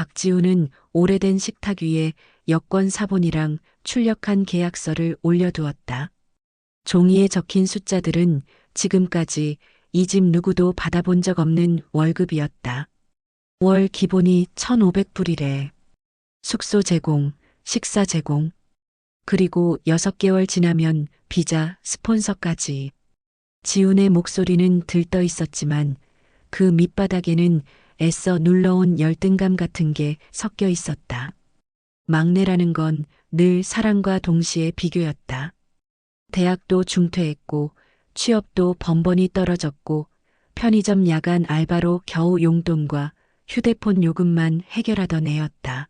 박지우는 오래된 식탁 위에 여권 사본이랑 출력한 계약서를 올려두었다. 종이에 적힌 숫자들은 지금까지 이 집 누구도 받아본 적 없는 월급이었다. 월 기본이 1,500불이래. 숙소 제공, 식사 제공, 그리고 6개월 지나면 비자, 스폰서까지. 지훈의 목소리는 들떠 있었지만 그 밑바닥에는 애써 눌러온 열등감 같은 게 섞여 있었다. 막내라는 건 늘 사랑과 동시에 비교였다. 대학도 중퇴했고 취업도 번번이 떨어졌고 편의점 야간 알바로 겨우 용돈과 휴대폰 요금만 해결하던 애였다.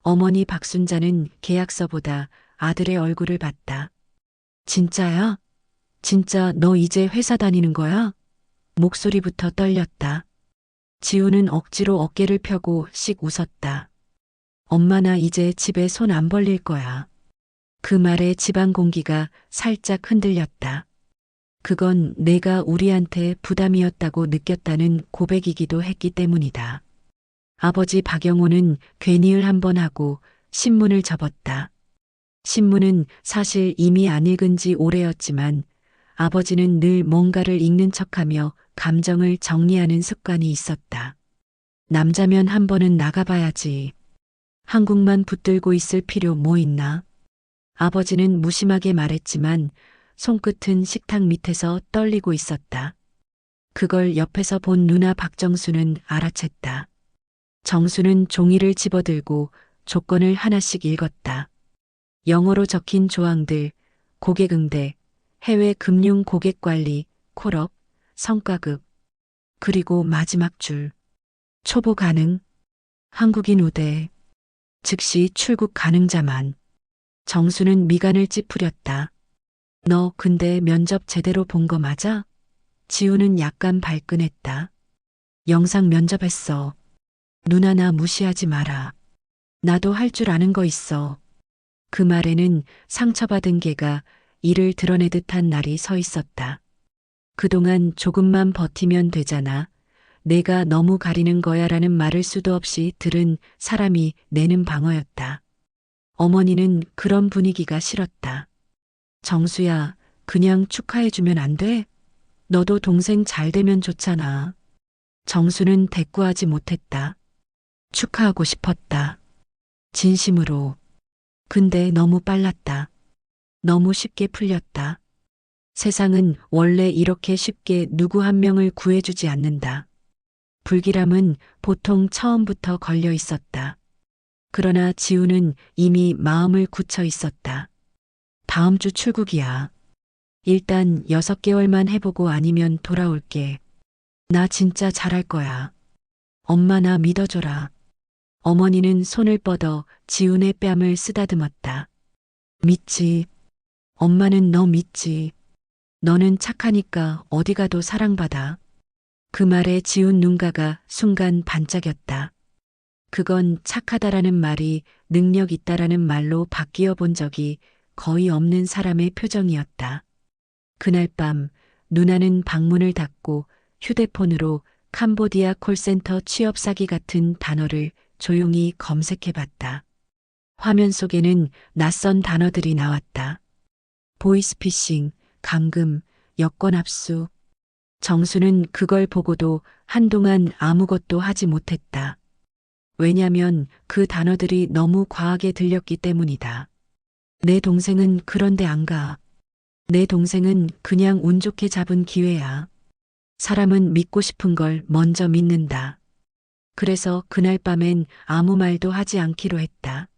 어머니 박순자는 계약서보다 아들의 얼굴을 봤다. 진짜야? 진짜 너 이제 회사 다니는 거야? 목소리부터 떨렸다. 지우는 억지로 어깨를 펴고 씩 웃었다. 엄마 나 이제 집에 손 안 벌릴 거야. 그 말에 집안 공기가 살짝 흔들렸다. 그건 내가 우리한테 부담이었다고 느꼈다는 고백이기도 했기 때문이다. 아버지 박영호는 괜히을 한 번 하고 신문을 접었다. 신문은 사실 이미 안 읽은 지 오래였지만 아버지는 늘 뭔가를 읽는 척하며 감정을 정리하는 습관이 있었다. 남자면 한 번은 나가봐야지. 한국만 붙들고 있을 필요 뭐 있나? 아버지는 무심하게 말했지만 손끝은 식탁 밑에서 떨리고 있었다. 그걸 옆에서 본 누나 박정수는 알아챘다. 정수는 종이를 집어들고 조건을 하나씩 읽었다. 영어로 적힌 조항들, 고객응대, 해외 금융 고객 관리, 콜업, 성과급, 그리고 마지막 줄, 초보 가능, 한국인 우대, 즉시 출국 가능자만. 정수는 미간을 찌푸렸다. 너 근데 면접 제대로 본 거 맞아? 지우는 약간 발끈했다. 영상 면접했어. 누나 나 무시하지 마라. 나도 할 줄 아는 거 있어. 그 말에는 상처받은 개가 이를 드러내듯 한 날이 서 있었다. 그동안 조금만 버티면 되잖아. 내가 너무 가리는 거야 라는 말을 수도 없이 들은 사람이 내는 방어였다. 어머니는 그런 분위기가 싫었다. 정수야, 그냥 축하해주면 안 돼? 너도 동생 잘 되면 좋잖아. 정수는 대꾸하지 못했다. 축하하고 싶었다. 진심으로. 근데 너무 빨랐다. 너무 쉽게 풀렸다. 세상은 원래 이렇게 쉽게 누구 한 명을 구해주지 않는다. 불길함은 보통 처음부터 걸려 있었다. 그러나 지우는 이미 마음을 굳혀 있었다. 다음 주 출국이야. 일단 6개월만 해보고 아니면 돌아올게. 나 진짜 잘할 거야. 엄마 나 믿어줘라. 어머니는 손을 뻗어 지훈의 뺨을 쓰다듬었다. 믿지. 엄마는 너 믿지. 너는 착하니까 어디 가도 사랑받아. 그 말에 지훈 눈가가 순간 반짝였다. 그건 착하다라는 말이 능력 있다라는 말로 바뀌어 본 적이 거의 없는 사람의 표정이었다. 그날 밤 누나는 방문을 닫고 휴대폰으로 캄보디아 콜센터 취업 사기 같은 단어를 조용히 검색해 봤다. 화면 속에는 낯선 단어들이 나왔다. 보이스피싱, 감금, 여권 압수. 정수는 그걸 보고도 한동안 아무것도 하지 못했다. 왜냐면 그 단어들이 너무 과하게 들렸기 때문이다. 내 동생은 그런데 안 가. 내 동생은 그냥 운 좋게 잡은 기회야. 사람은 믿고 싶은 걸 먼저 믿는다. 그래서 그날 밤엔 아무 말도 하지 않기로 했다.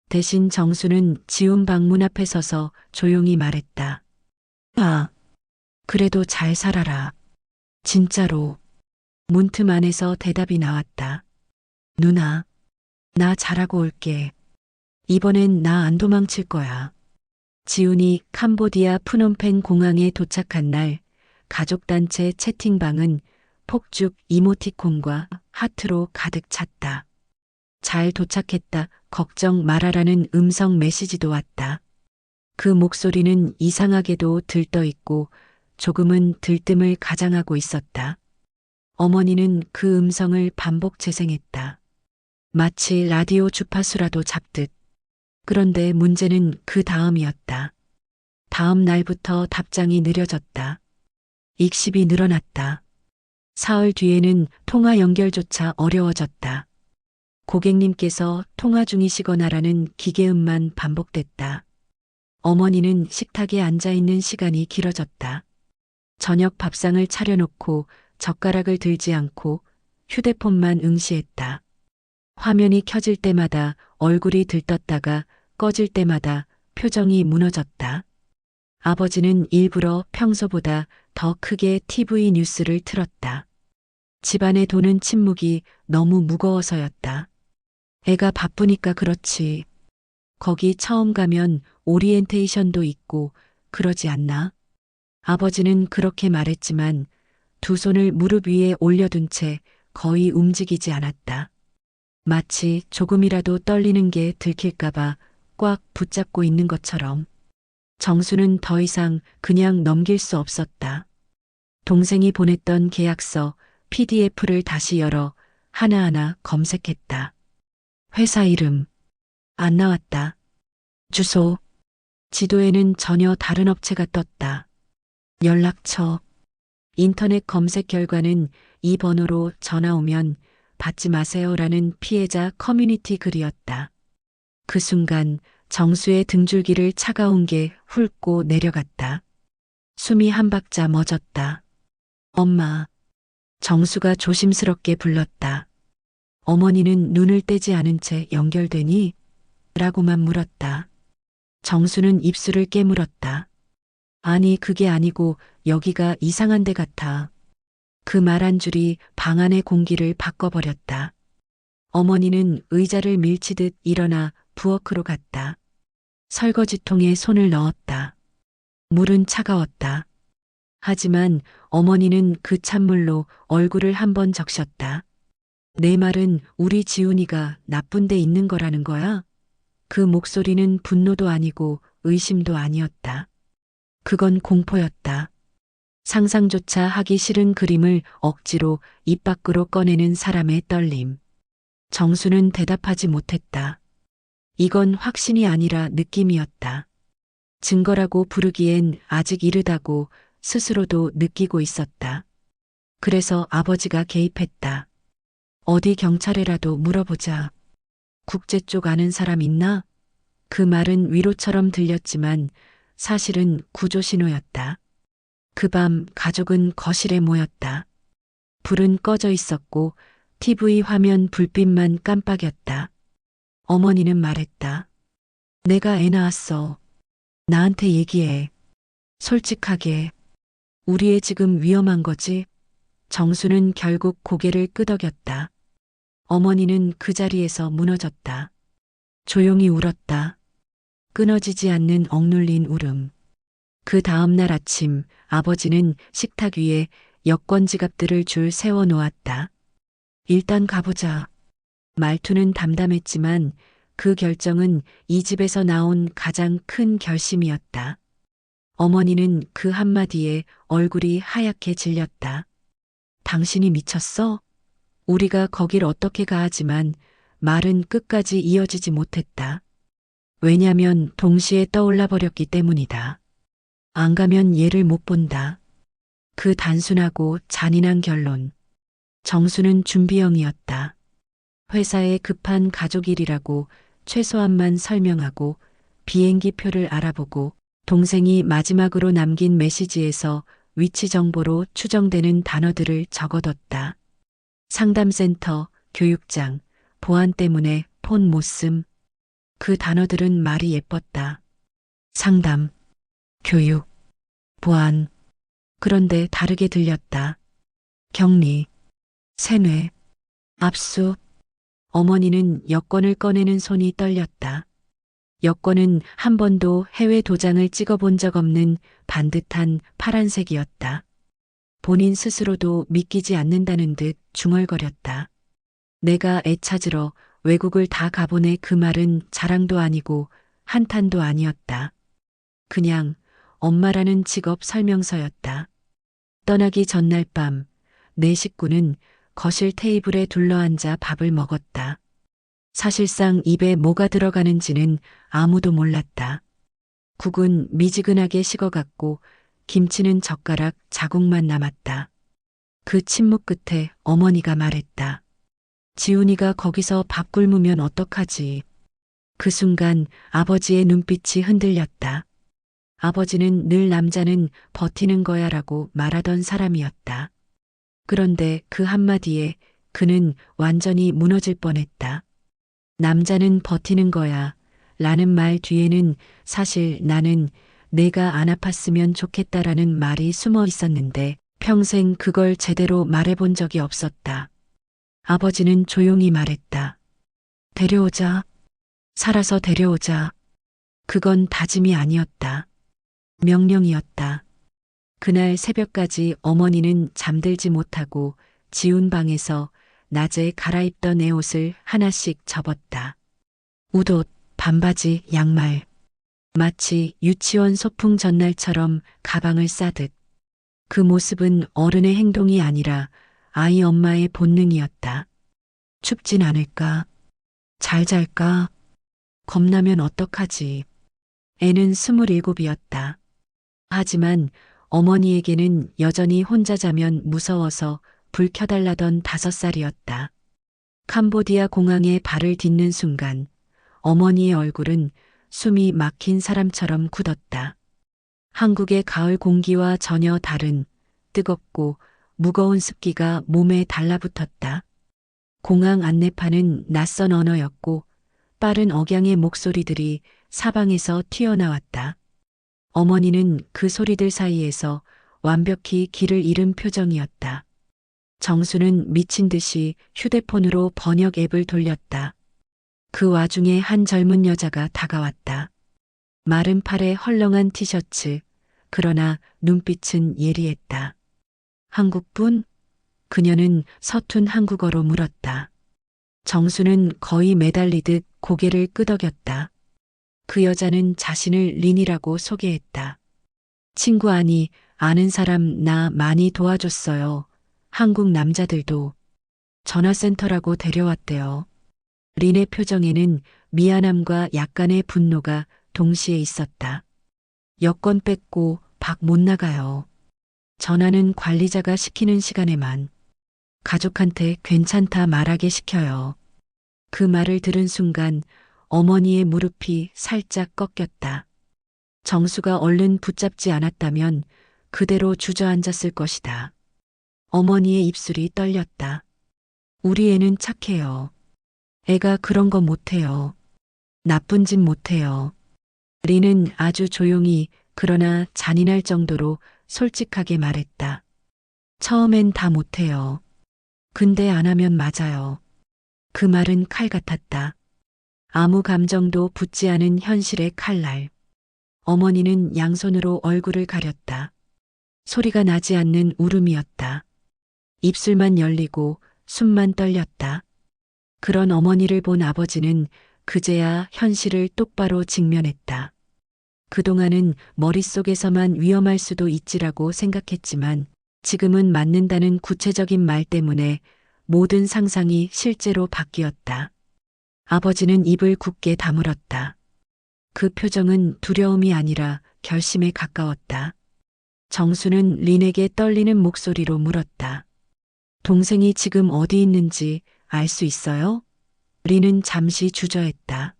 대신 정수는 지훈 방문 앞에 서서 조용히 말했다. 아, 그래도 잘 살아라. 진짜로. 문틈 안에서 대답이 나왔다. 누나, 나 잘하고 올게. 이번엔 나 안 도망칠 거야. 지훈이 캄보디아 프놈펜 공항에 도착한 날 가족단체 채팅방은 폭죽 이모티콘과 하트로 가득 찼다. 잘 도착했다. 걱정 말아라는 음성 메시지도 왔다. 그 목소리는 이상하게도 들떠 있고 조금은 들뜸을 가장하고 있었다. 어머니는 그 음성을 반복 재생했다. 마치 라디오 주파수라도 잡듯. 그런데 문제는 그 다음이었다. 다음 날부터 답장이 느려졌다. 익십이 늘어났다. 사흘 뒤에는 통화 연결조차 어려워졌다. 고객님께서 통화 중이시거나라는 기계음만 반복됐다. 어머니는 식탁에 앉아 있는 시간이 길어졌다. 저녁 밥상을 차려놓고 젓가락을 들지 않고 휴대폰만 응시했다. 화면이 켜질 때마다 얼굴이 들떴다가 꺼질 때마다 표정이 무너졌다. 아버지는 일부러 평소보다 더 크게 TV 뉴스를 틀었다. 집안에 도는 침묵이 너무 무거워서였다. 애가 바쁘니까 그렇지. 거기 처음 가면 오리엔테이션도 있고 그러지 않나? 아버지는 그렇게 말했지만 두 손을 무릎 위에 올려둔 채 거의 움직이지 않았다. 마치 조금이라도 떨리는 게 들킬까봐 꽉 붙잡고 있는 것처럼. 정수는 더 이상 그냥 넘길 수 없었다. 동생이 보냈던 계약서 PDF를 다시 열어 하나하나 검색했다. 회사 이름. 안 나왔다. 주소. 지도에는 전혀 다른 업체가 떴다. 연락처. 인터넷 검색 결과는 이 번호로 전화 오면 받지 마세요라는 피해자 커뮤니티 글이었다. 그 순간 정수의 등줄기를 차가운 게 훑고 내려갔다. 숨이 한 박자 멎었다. 엄마. 정수가 조심스럽게 불렀다. 어머니는 눈을 떼지 않은 채 연결되니? 라고만 물었다. 정수는 입술을 깨물었다. 아니, 그게 아니고 여기가 이상한 데 같아. 그 말 한 줄이 방 안의 공기를 바꿔버렸다. 어머니는 의자를 밀치듯 일어나 부엌으로 갔다. 설거지통에 손을 넣었다. 물은 차가웠다. 하지만 어머니는 그 찬물로 얼굴을 한번 적셨다. 내 말은 우리 지훈이가 나쁜 데 있는 거라는 거야? 그 목소리는 분노도 아니고 의심도 아니었다. 그건 공포였다. 상상조차 하기 싫은 그림을 억지로 입 밖으로 꺼내는 사람의 떨림. 정수는 대답하지 못했다. 이건 확신이 아니라 느낌이었다. 증거라고 부르기엔 아직 이르다고 스스로도 느끼고 있었다. 그래서 아버지가 개입했다. 어디 경찰에라도 물어보자. 국제 쪽 아는 사람 있나? 그 말은 위로처럼 들렸지만 사실은 구조 신호였다. 그 밤 가족은 거실에 모였다. 불은 꺼져 있었고 TV 화면 불빛만 깜빡였다. 어머니는 말했다. 내가 애 낳았어. 나한테 얘기해. 솔직하게. 우리 애 지금 위험한 거지? 정수는 결국 고개를 끄덕였다. 어머니는 그 자리에서 무너졌다. 조용히 울었다. 끊어지지 않는 억눌린 울음. 그 다음날 아침 아버지는 식탁 위에 여권 지갑들을 줄 세워 놓았다. 일단 가보자. 말투는 담담했지만 그 결정은 이 집에서 나온 가장 큰 결심이었다. 어머니는 그 한마디에 얼굴이 하얗게 질렸다. 당신이 미쳤어? 우리가 거길 어떻게 가 하지만 말은 끝까지 이어지지 못했다. 왜냐면 동시에 떠올라 버렸기 때문이다. 안 가면 얘를 못 본다. 그 단순하고 잔인한 결론. 정수는 준비형이었다. 회사에 급한 가족 일이라고 최소한만 설명하고 비행기 표를 알아보고 동생이 마지막으로 남긴 메시지에서 위치 정보로 추정되는 단어들을 적어뒀다. 상담센터, 교육장, 보안 때문에 폰 못 쓴. 그 단어들은 말이 예뻤다. 상담, 교육, 보안. 그런데 다르게 들렸다. 격리, 세뇌, 압수. 어머니는 여권을 꺼내는 손이 떨렸다. 여권은 한 번도 해외 도장을 찍어본 적 없는 반듯한 파란색이었다. 본인 스스로도 믿기지 않는다는 듯 중얼거렸다. 내가 애 찾으러 외국을 다 가보내. 그 말은 자랑도 아니고 한탄도 아니었다. 그냥 엄마라는 직업 설명서였다. 떠나기 전날 밤 내 식구는 거실 테이블에 둘러앉아 밥을 먹었다. 사실상 입에 뭐가 들어가는지는 아무도 몰랐다. 국은 미지근하게 식어갔고 김치는 젓가락 자국만 남았다. 그 침묵 끝에 어머니가 말했다. 지훈이가 거기서 밥 굶으면 어떡하지? 그 순간 아버지의 눈빛이 흔들렸다. 아버지는 늘 남자는 버티는 거야라고 말하던 사람이었다. 그런데 그 한마디에 그는 완전히 무너질 뻔했다. 남자는 버티는 거야 라는 말 뒤에는 사실 나는 내가 안 아팠으면 좋겠다라는 말이 숨어 있었는데 평생 그걸 제대로 말해본 적이 없었다. 아버지는 조용히 말했다. 데려오자. 살아서 데려오자. 그건 다짐이 아니었다. 명령이었다. 그날 새벽까지 어머니는 잠들지 못하고 지훈 방에서 낮에 갈아입던 애 옷을 하나씩 접었다. 웃옷, 반바지, 양말. 마치 유치원 소풍 전날처럼 가방을 싸듯. 그 모습은 어른의 행동이 아니라 아이 엄마의 본능이었다. 춥진 않을까? 잘 잘까? 겁나면 어떡하지? 애는 27이었다. 하지만 어머니에게는 여전히 혼자 자면 무서워서 불 켜달라던 5살이었다. 캄보디아 공항에 발을 딛는 순간 어머니의 얼굴은 숨이 막힌 사람처럼 굳었다. 한국의 가을 공기와 전혀 다른 뜨겁고 무거운 습기가 몸에 달라붙었다. 공항 안내판은 낯선 언어였고 빠른 억양의 목소리들이 사방에서 튀어나왔다. 어머니는 그 소리들 사이에서 완벽히 길을 잃은 표정이었다. 정수는 미친 듯이 휴대폰으로 번역 앱을 돌렸다. 그 와중에 한 젊은 여자가 다가왔다. 마른 팔에 헐렁한 티셔츠, 그러나 눈빛은 예리했다. 한국분? 그녀는 서툰 한국어로 물었다. 정수는 거의 매달리듯 고개를 끄덕였다. 그 여자는 자신을 린이라고 소개했다. 친구 아니, 아는 사람 나 많이 도와줬어요. 한국 남자들도 전화센터라고 데려왔대요. 린의 표정에는 미안함과 약간의 분노가 동시에 있었다. 여권 뺏고 밖 못 나가요. 전화는 관리자가 시키는 시간에만. 가족한테 괜찮다 말하게 시켜요. 그 말을 들은 순간 어머니의 무릎이 살짝 꺾였다. 정수가 얼른 붙잡지 않았다면 그대로 주저앉았을 것이다. 어머니의 입술이 떨렸다. 우리 애는 착해요. 애가 그런 거 못해요. 나쁜 짓 못해요. 린은 아주 조용히 그러나 잔인할 정도로 솔직하게 말했다. 처음엔 다 못해요. 근데 안 하면 맞아요. 그 말은 칼 같았다. 아무 감정도 붙지 않은 현실의 칼날. 어머니는 양손으로 얼굴을 가렸다. 소리가 나지 않는 울음이었다. 입술만 열리고 숨만 떨렸다. 그런 어머니를 본 아버지는 그제야 현실을 똑바로 직면했다. 그동안은 머릿속에서만 위험할 수도 있지라고 생각했지만 지금은 맞는다는 구체적인 말 때문에 모든 상상이 실제로 바뀌었다. 아버지는 입을 굳게 다물었다. 그 표정은 두려움이 아니라 결심에 가까웠다. 정수는 린에게 떨리는 목소리로 물었다. 동생이 지금 어디 있는지 알 수 있어요? 린은 잠시 주저했다.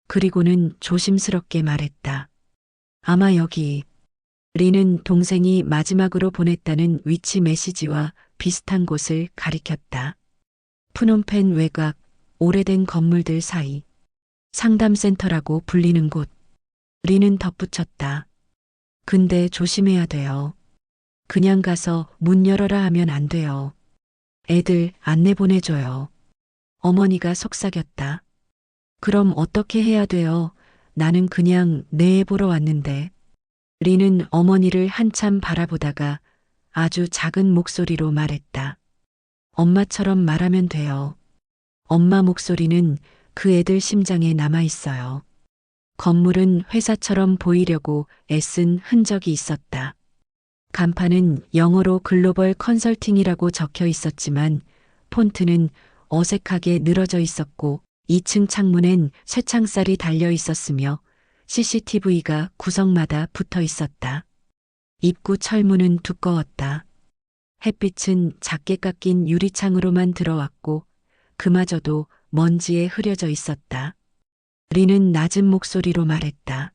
그리고는 조심스럽게 말했다. 아마 여기. 린은 동생이 마지막으로 보냈다는 위치 메시지와 비슷한 곳을 가리켰다. 푸놈펜 외곽, 오래된 건물들 사이. 상담센터라고 불리는 곳. 린은 덧붙였다. 근데 조심해야 돼요. 그냥 가서 문 열어라 하면 안 돼요. 애들 안내 보내줘요. 어머니가 속삭였다. 그럼 어떻게 해야 돼요? 나는 그냥 내 애 보러 왔는데. 린은 어머니를 한참 바라보다가 아주 작은 목소리로 말했다. 엄마처럼 말하면 돼요. 엄마 목소리는 그 애들 심장에 남아 있어요. 건물은 회사처럼 보이려고 애쓴 흔적이 있었다. 간판은 영어로 글로벌 컨설팅이라고 적혀 있었지만 폰트는 어색하게 늘어져 있었고 2층 창문엔 쇠창살이 달려 있었으며 CCTV가 구석마다 붙어 있었다. 입구 철문은 두꺼웠다. 햇빛은 작게 깎인 유리창으로만 들어왔고 그마저도 먼지에 흐려져 있었다. 리는 낮은 목소리로 말했다.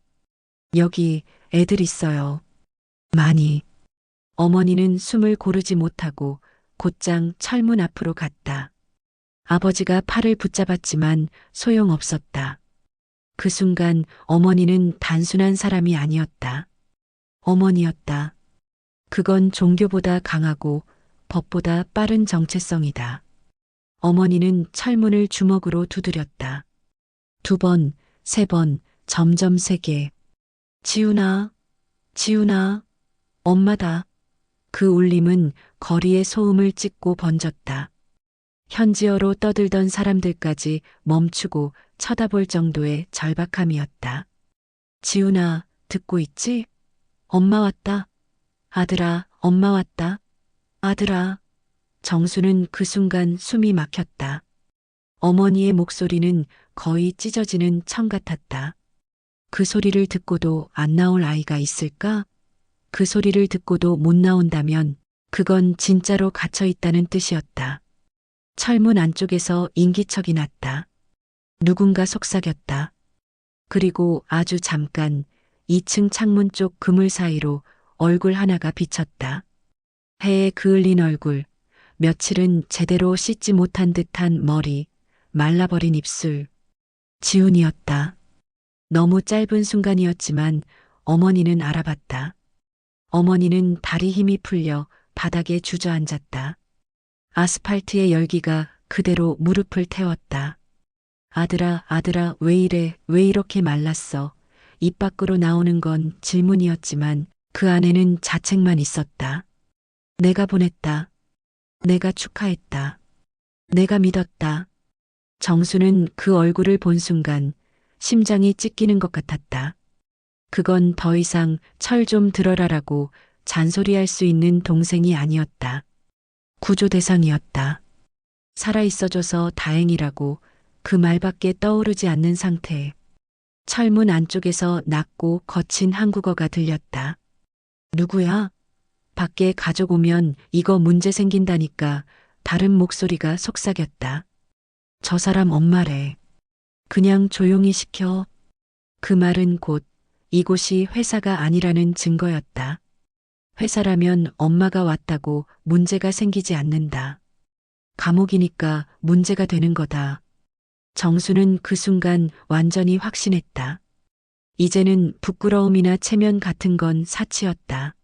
여기 애들 있어요. 많이. 어머니는 숨을 고르지 못하고 곧장 철문 앞으로 갔다. 아버지가 팔을 붙잡았지만 소용없었다. 그 순간 어머니는 단순한 사람이 아니었다. 어머니였다. 그건 종교보다 강하고 법보다 빠른 정체성이다. 어머니는 철문을 주먹으로 두드렸다. 2번, 3번, 점점 세게. 지훈아, 지훈아, 엄마다. 그 울림은 거리의 소음을 찍고 번졌다. 현지어로 떠들던 사람들까지 멈추고 쳐다볼 정도의 절박함이었다. 지훈아, 듣고 있지? 엄마 왔다. 아들아, 엄마 왔다. 아들아. 정수는 그 순간 숨이 막혔다. 어머니의 목소리는 거의 찢어지는 청 같았다. 그 소리를 듣고도 안 나올 아이가 있을까? 그 소리를 듣고도 못 나온다면 그건 진짜로 갇혀 있다는 뜻이었다. 철문 안쪽에서 인기척이 났다. 누군가 속삭였다. 그리고 아주 잠깐 2층 창문 쪽 그물 사이로 얼굴 하나가 비쳤다. 해에 그을린 얼굴, 며칠은 제대로 씻지 못한 듯한 머리, 말라버린 입술. 지훈이었다. 너무 짧은 순간이었지만 어머니는 알아봤다. 어머니는 다리 힘이 풀려 바닥에 주저앉았다. 아스팔트의 열기가 그대로 무릎을 태웠다. 아들아, 아들아, 왜 이래, 왜 이렇게 말랐어? 입 밖으로 나오는 건 질문이었지만 그 안에는 자책만 있었다. 내가 보냈다. 내가 축하했다. 내가 믿었다. 정수는 그 얼굴을 본 순간 심장이 찢기는 것 같았다. 그건 더 이상 철 좀 들어라라고 잔소리할 수 있는 동생이 아니었다. 구조 대상이었다. 살아있어줘서 다행이라고 그 말밖에 떠오르지 않는 상태. 철문 안쪽에서 낮고 거친 한국어가 들렸다. 누구야? 밖에 가족 오면 이거 문제 생긴다니까. 다른 목소리가 속삭였다. 저 사람 엄마래. 그냥 조용히 시켜. 그 말은 곧 이곳이 회사가 아니라는 증거였다. 회사라면 엄마가 왔다고 문제가 생기지 않는다. 감옥이니까 문제가 되는 거다. 정수는 그 순간 완전히 확신했다. 이제는 부끄러움이나 체면 같은 건 사치였다.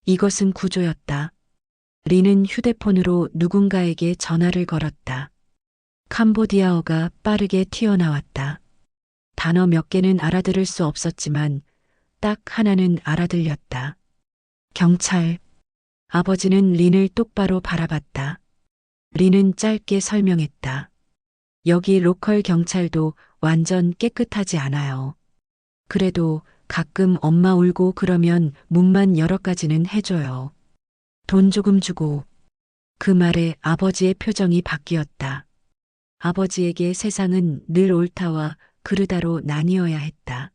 이것은 구조였다. 리는 휴대폰으로 누군가에게 전화를 걸었다. 캄보디아어가 빠르게 튀어나왔다. 단어 몇 개는 알아들을 수 없었지만 딱 하나는 알아들렸다. 경찰. 아버지는 린을 똑바로 바라봤다. 린은 짧게 설명했다. 여기 로컬 경찰도 완전 깨끗하지 않아요. 그래도 가끔 엄마 울고 그러면 문만 여러 가지는 해줘요. 돈 조금 주고. 그 말에 아버지의 표정이 바뀌었다. 아버지에게 세상은 늘 옳다와 그르다로 나뉘어야 했다.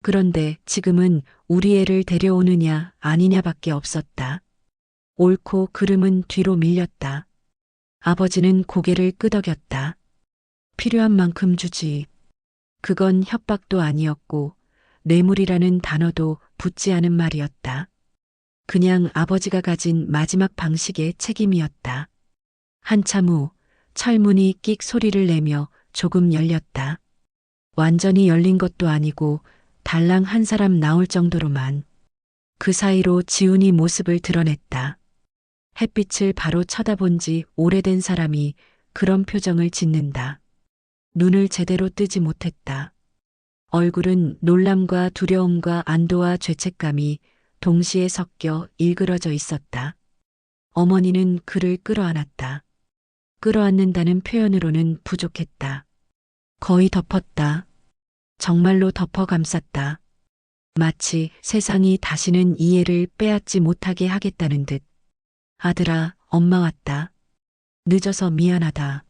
그런데 지금은 우리 애를 데려오느냐 아니냐밖에 없었다. 옳고 그름은 뒤로 밀렸다. 아버지는 고개를 끄덕였다. 필요한 만큼 주지. 그건 협박도 아니었고 뇌물이라는 단어도 붙지 않은 말이었다. 그냥 아버지가 가진 마지막 방식의 책임이었다. 한참 후 철문이 끽 소리를 내며 조금 열렸다. 완전히 열린 것도 아니고 달랑 한 사람 나올 정도로만. 그 사이로 지훈이 모습을 드러냈다. 햇빛을 바로 쳐다본 지 오래된 사람이 그런 표정을 짓는다. 눈을 제대로 뜨지 못했다. 얼굴은 놀람과 두려움과 안도와 죄책감이 동시에 섞여 일그러져 있었다. 어머니는 그를 끌어안았다. 끌어안는다는 표현으로는 부족했다. 거의 덮었다. 정말로 덮어 감쌌다. 마치 세상이 다시는 이해를 빼앗지 못하게 하겠다는 듯. 아들아, 엄마 왔다. 늦어서 미안하다.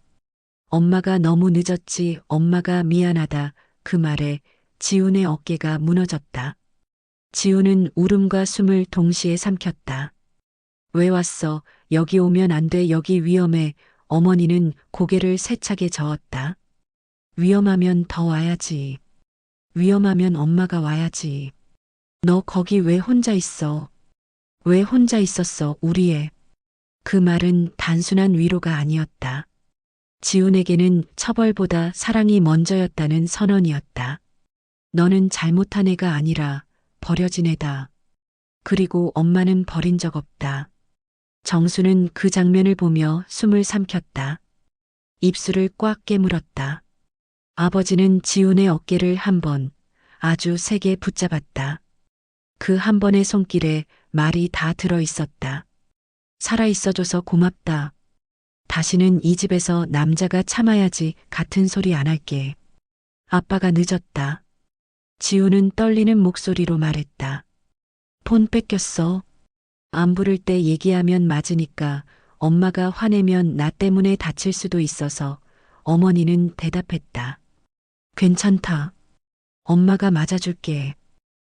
엄마가 너무 늦었지, 엄마가 미안하다. 그 말에 지훈의 어깨가 무너졌다. 지훈은 울음과 숨을 동시에 삼켰다. 왜 왔어? 여기 오면 안 돼. 여기 위험해. 어머니는 고개를 세차게 저었다. 위험하면 더 와야지. 위험하면 엄마가 와야지. 너 거기 왜 혼자 있어? 왜 혼자 있었어, 우리 애? 그 말은 단순한 위로가 아니었다. 지훈에게는 처벌보다 사랑이 먼저였다는 선언이었다. 너는 잘못한 애가 아니라 버려진 애다. 그리고 엄마는 버린 적 없다. 정수는 그 장면을 보며 숨을 삼켰다. 입술을 꽉 깨물었다. 아버지는 지훈의 어깨를 한 번, 아주 세게 붙잡았다. 그 한 번의 손길에 말이 다 들어 있었다. 살아있어줘서 고맙다. 다시는 이 집에서 남자가 참아야지. 같은 소리 안 할게. 아빠가 늦었다. 지훈은 떨리는 목소리로 말했다. 폰 뺏겼어. 안 부를 때 얘기하면 맞으니까. 엄마가 화내면 나 때문에 다칠 수도 있어서. 어머니는 대답했다. 괜찮다. 엄마가 맞아줄게.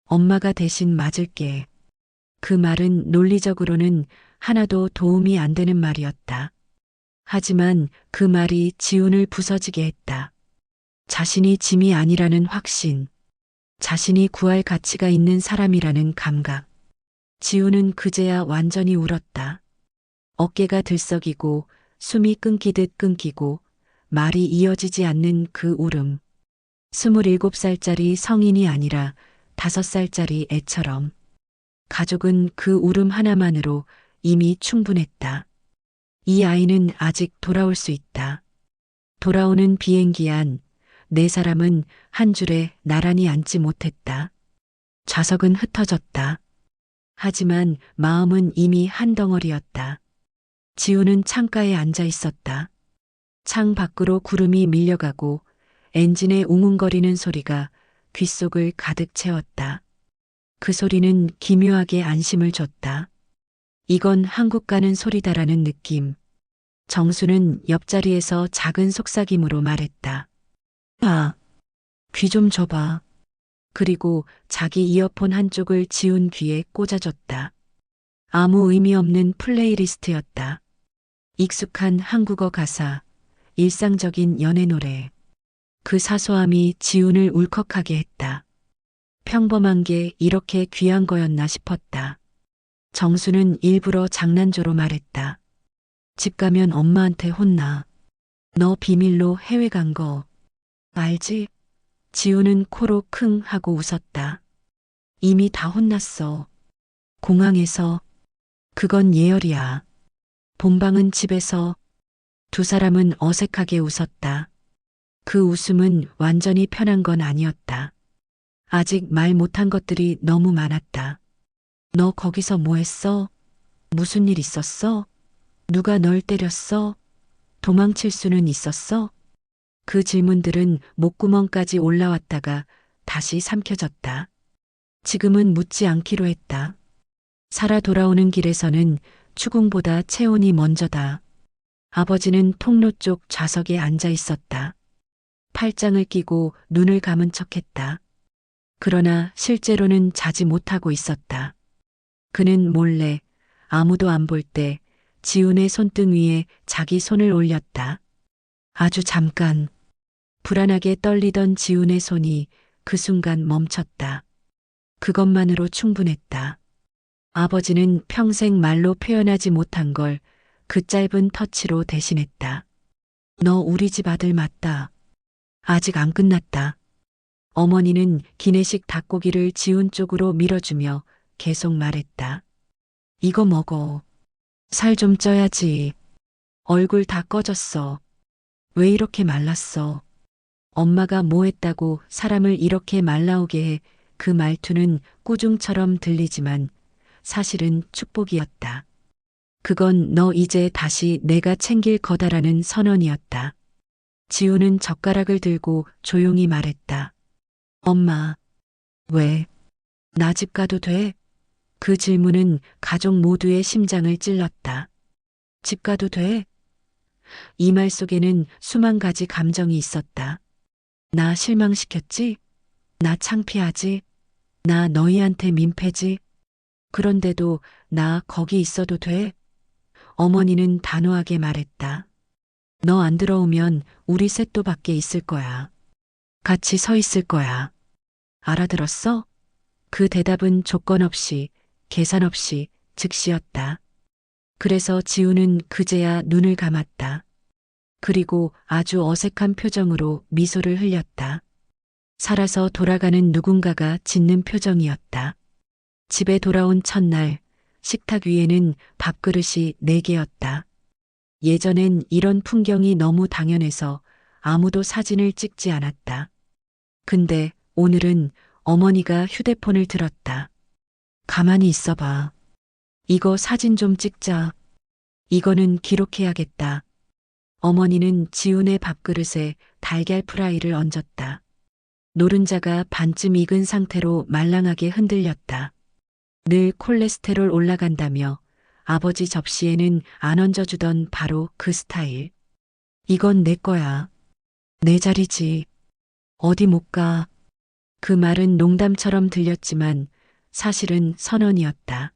엄마가 대신 맞을게. 그 말은 논리적으로는 하나도 도움이 안 되는 말이었다. 하지만 그 말이 지훈을 부서지게 했다. 자신이 짐이 아니라는 확신, 자신이 구할 가치가 있는 사람이라는 감각. 지훈은 그제야 완전히 울었다. 어깨가 들썩이고 숨이 끊기듯 끊기고 말이 이어지지 않는 그 울음. 27살짜리 성인이 아니라 5살짜리 애처럼. 가족은 그 울음 하나만으로 이미 충분했다. 이 아이는 아직 돌아올 수 있다. 돌아오는 비행기 안, 네 사람은 한 줄에 나란히 앉지 못했다. 좌석은 흩어졌다. 하지만 마음은 이미 한 덩어리였다. 지훈은 창가에 앉아 있었다. 창 밖으로 구름이 밀려가고 엔진의 웅웅거리는 소리가 귓속을 가득 채웠다. 그 소리는 기묘하게 안심을 줬다. 이건 한국 가는 소리다라는 느낌. 정수는 옆자리에서 작은 속삭임으로 말했다. 아, 귀 좀 줘봐. 그리고 자기 이어폰 한쪽을 지훈 귀에 꽂아줬다. 아무 의미 없는 플레이리스트였다. 익숙한 한국어 가사, 일상적인 연애 노래. 그 사소함이 지훈을 울컥하게 했다. 평범한 게 이렇게 귀한 거였나 싶었다. 정수는 일부러 장난조로 말했다. 집 가면 엄마한테 혼나. 너 비밀로 해외 간 거 알지? 지훈은 코로 킁 하고 웃었다. 이미 다 혼났어. 공항에서. 그건 예열이야. 본방은 집에서. 두 사람은 어색하게 웃었다. 그 웃음은 완전히 편한 건 아니었다. 아직 말 못한 것들이 너무 많았다. 너 거기서 뭐 했어? 무슨 일 있었어? 누가 널 때렸어? 도망칠 수는 있었어? 그 질문들은 목구멍까지 올라왔다가 다시 삼켜졌다. 지금은 묻지 않기로 했다. 살아 돌아오는 길에서는 추궁보다 체온이 먼저다. 아버지는 통로 쪽 좌석에 앉아 있었다. 팔짱을 끼고 눈을 감은 척했다. 그러나 실제로는 자지 못하고 있었다. 그는 몰래 아무도 안 볼 때 지훈의 손등 위에 자기 손을 올렸다. 아주 잠깐. 불안하게 떨리던 지훈의 손이 그 순간 멈췄다. 그것만으로 충분했다. 아버지는 평생 말로 표현하지 못한 걸 그 짧은 터치로 대신했다. 너 우리 집 아들 맞다. 아직 안 끝났다. 어머니는 기내식 닭고기를 지훈 쪽으로 밀어주며 계속 말했다. 이거 먹어. 살 좀 쪄야지. 얼굴 다 꺼졌어. 왜 이렇게 말랐어? 엄마가 뭐 했다고 사람을 이렇게 말라오게 해. 그 말투는 꾸중처럼 들리지만 사실은 축복이었다. 그건 너 이제 다시 내가 챙길 거다라는 선언이었다. 지훈은 젓가락을 들고 조용히 말했다. 엄마, 왜? 나 집 가도 돼? 그 질문은 가족 모두의 심장을 찔렀다. 집 가도 돼? 이 말 속에는 수만 가지 감정이 있었다. 나 실망시켰지? 나 창피하지? 나 너희한테 민폐지? 그런데도 나 거기 있어도 돼? 어머니는 단호하게 말했다. 너 안 들어오면 우리 셋도 밖에 있을 거야. 같이 서 있을 거야. 알아들었어? 그 대답은 조건 없이, 계산 없이 즉시였다. 그래서 지우는 그제야 눈을 감았다. 그리고 아주 어색한 표정으로 미소를 흘렸다. 살아서 돌아가는 누군가가 짓는 표정이었다. 집에 돌아온 첫날, 식탁 위에는 밥그릇이 4개였다. 예전엔 이런 풍경이 너무 당연해서 아무도 사진을 찍지 않았다. 근데 오늘은 어머니가 휴대폰을 들었다. 가만히 있어봐. 이거 사진 좀 찍자. 이거는 기록해야겠다. 어머니는 지훈의 밥그릇에 달걀 프라이를 얹었다. 노른자가 반쯤 익은 상태로 말랑하게 흔들렸다. 늘 콜레스테롤 올라간다며 아버지 접시에는 안 얹어주던 바로 그 스타일. 이건 내 거야. 내 자리지. 어디 못 가. 그 말은 농담처럼 들렸지만 사실은 선언이었다.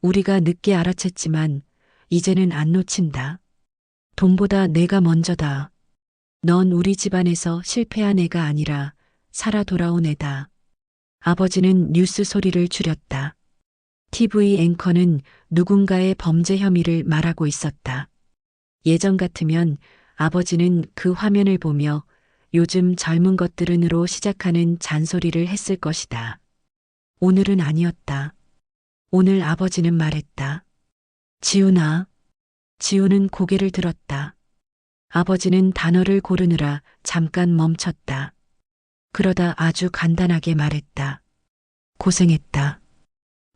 우리가 늦게 알아챘지만 이제는 안 놓친다. 돈보다 내가 먼저다. 넌 우리 집안에서 실패한 애가 아니라 살아 돌아온 애다. 아버지는 뉴스 소리를 줄였다. TV 앵커는 누군가의 범죄 혐의를 말하고 있었다. 예전 같으면 아버지는 그 화면을 보며 요즘 젊은 것들은으로 시작하는 잔소리를 했을 것이다. 오늘은 아니었다. 오늘 아버지는 말했다. 지훈아. 지훈은 고개를 들었다. 아버지는 단어를 고르느라 잠깐 멈췄다. 그러다 아주 간단하게 말했다. 고생했다.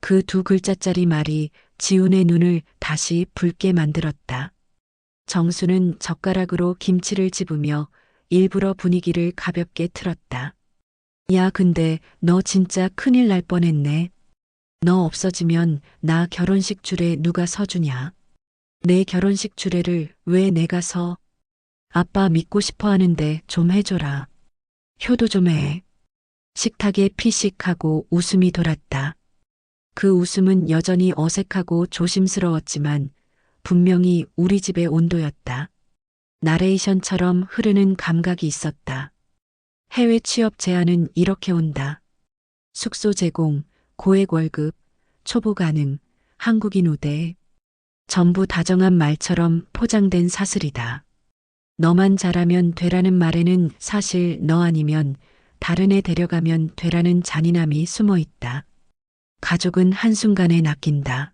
그 2글자짜리 말이 지훈의 눈을 다시 붉게 만들었다. 정수는 젓가락으로 김치를 집으며 일부러 분위기를 가볍게 틀었다. 야, 근데 너 진짜 큰일 날 뻔했네. 너 없어지면 나 결혼식 줄에 누가 서주냐? 내 결혼식 줄에를 왜 내가 서? 아빠 믿고 싶어 하는데 좀 해줘라. 효도 좀 해. 식탁에 피식하고 웃음이 돌았다. 그 웃음은 여전히 어색하고 조심스러웠지만 분명히 우리 집의 온도였다. 나레이션처럼 흐르는 감각이 있었다. 해외 취업 제안은 이렇게 온다. 숙소 제공, 고액 월급, 초보 가능, 한국인 우대. 전부 다정한 말처럼 포장된 사슬이다. 너만 잘하면 되라는 말에는 사실 너 아니면 다른 애 데려가면 되라는 잔인함이 숨어 있다. 가족은 한순간에 낚인다.